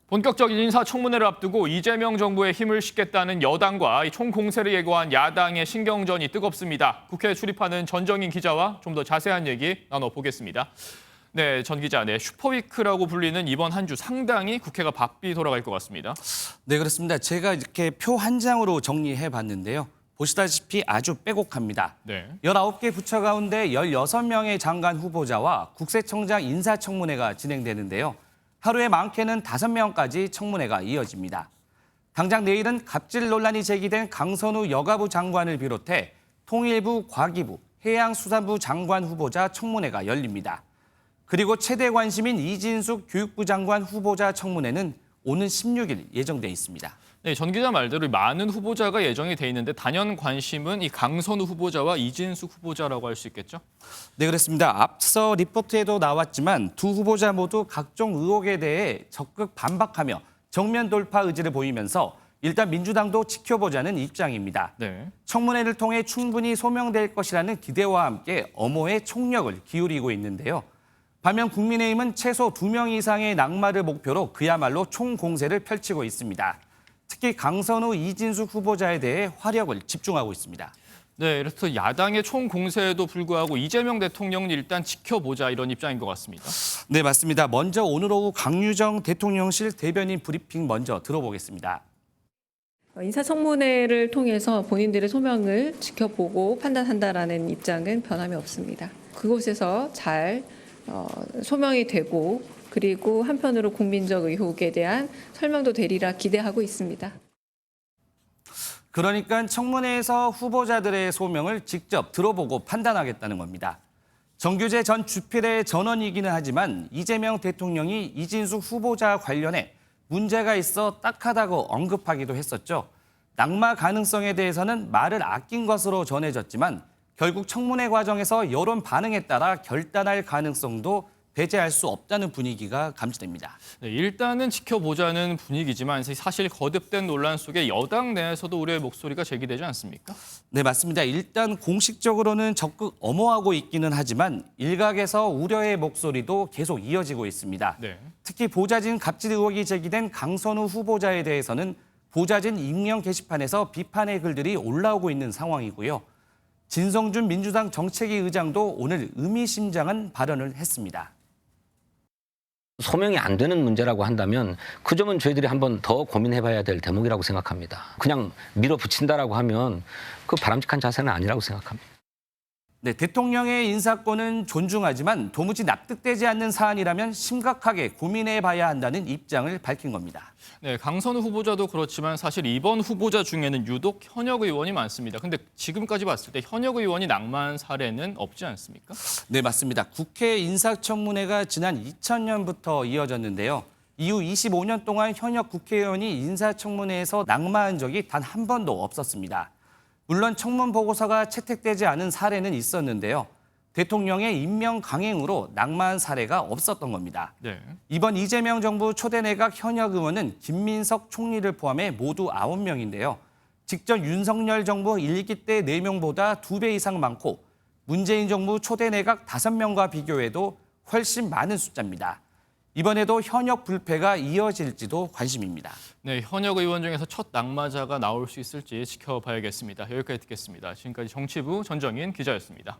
본격적인 인사청문회를 앞두고 이재명 정부의 힘을 싣겠다는 여당과 총공세를 예고한 야당의 신경전이 뜨겁습니다. 국회에 출입하는 전정인 기자와 좀 더 자세한 얘기 나눠보겠습니다. 네, 전 기자, 슈퍼위크라고 불리는 이번 한 주 상당히 국회가 바삐 돌아갈 것 같습니다. 네, 그렇습니다. 제가 이렇게 표 한 장으로 정리해 봤는데요. 보시다시피 아주 빼곡합니다. 네. 19개 부처 가운데 16명의 장관 후보자와 국세청장 인사청문회가 진행되는데요. 하루에 많게는 5명까지 청문회가 이어집니다. 당장 내일은 갑질 논란이 제기된 강선우 여가부 장관을 비롯해 통일부, 과기부, 해양수산부 장관 후보자 청문회가 열립니다. 그리고 최대 관심인 이진숙 교육부 장관 후보자 청문회는 오는 16일 예정돼 있습니다. 네, 전 기자 말대로 많은 후보자가 예정이 돼 있는데 단연 관심은 이 강선우 후보자와 이진숙 후보자라고 할 수 있겠죠? 네, 그렇습니다. 앞서 리포트에도 나왔지만 두 후보자 모두 각종 의혹에 대해 적극 반박하며 정면 돌파 의지를 보이면서 일단 민주당도 지켜보자는 입장입니다. 네. 청문회를 통해 충분히 소명될 것이라는 기대와 함께 엄호의 총력을 기울이고 있는데요. 반면 국민의힘은 최소 2명 이상의 낙마를 목표로 그야말로 총공세를 펼치고 있습니다. 특히 강선우, 이진숙 후보자에 대해 화력을 집중하고 있습니다. 네, 그래서 야당의 총공세에도 불구하고 이재명 대통령은 일단 지켜보자 이런 입장인 것 같습니다. 네, 맞습니다. 먼저 오늘 오후 강유정 대통령실 대변인 브리핑 먼저 들어보겠습니다. 인사청문회를 통해서 본인들의 소명을 지켜보고 판단한다라는 입장은 변함이 없습니다. 그곳에서 잘 소명이 되고 그리고 한편으로 국민적 의혹에 대한 설명도 되리라 기대하고 있습니다. 그러니까 청문회에서 후보자들의 소명을 직접 들어보고 판단하겠다는 겁니다. 정규재 전 주필의 전언이기는 하지만 이재명 대통령이 이진숙 후보자 관련해 문제가 있어 딱하다고 언급하기도 했었죠. 낙마 가능성에 대해서는 말을 아낀 것으로 전해졌지만 결국 청문회 과정에서 여론 반응에 따라 결단할 가능성도 배제할 수 없다는 분위기가 감지됩니다. 네, 일단은 지켜보자는 분위기지만 사실 거듭된 논란 속에 여당 내에서도 우려의 목소리가 제기되지 않습니까? 네, 맞습니다. 일단 공식적으로는 적극 엄호하고 있기는 하지만 일각에서 우려의 목소리도 계속 이어지고 있습니다. 네. 특히 보좌진 갑질 의혹이 제기된 강선우 후보자에 대해서는 보좌진 익명 게시판에서 비판의 글들이 올라오고 있는 상황이고요. 진성준 민주당 정책위 의장도 오늘 의미심장한 발언을 했습니다. 소명이 안 되는 문제라고 한다면 그 점은 저희들이 한번 더 고민해봐야 될 대목이라고 생각합니다. 그냥 밀어붙인다라고 하면 그 바람직한 자세는 아니라고 생각합니다. 네, 대통령의 인사권은 존중하지만 도무지 납득되지 않는 사안이라면 심각하게 고민해봐야 한다는 입장을 밝힌 겁니다. 네, 강선우 후보자도 그렇지만 사실 이번 후보자 중에는 유독 현역 의원이 많습니다. 근데 지금까지 봤을 때 현역 의원이 낙마한 사례는 없지 않습니까? 네, 맞습니다. 국회 인사청문회가 지난 2000년부터 이어졌는데요. 이후 25년 동안 현역 국회의원이 인사청문회에서 낙마한 적이 단 한 번도 없었습니다. 물론 청문 보고서가 채택되지 않은 사례는 있었는데요. 대통령의 임명 강행으로 낙마한 사례가 없었던 겁니다. 네. 이번 이재명 정부 초대 내각 현역 의원은 김민석 총리를 포함해 모두 9명인데요. 직전 윤석열 정부 1기 때 4명보다 2배 이상 많고 문재인 정부 초대 내각 5명과 비교해도 훨씬 많은 숫자입니다. 이번에도 현역 불패가 이어질지도 관심입니다. 네, 현역 의원 중에서 첫 낙마자가 나올 수 있을지 지켜봐야겠습니다. 여기까지 듣겠습니다. 지금까지 정치부 전정인 기자였습니다.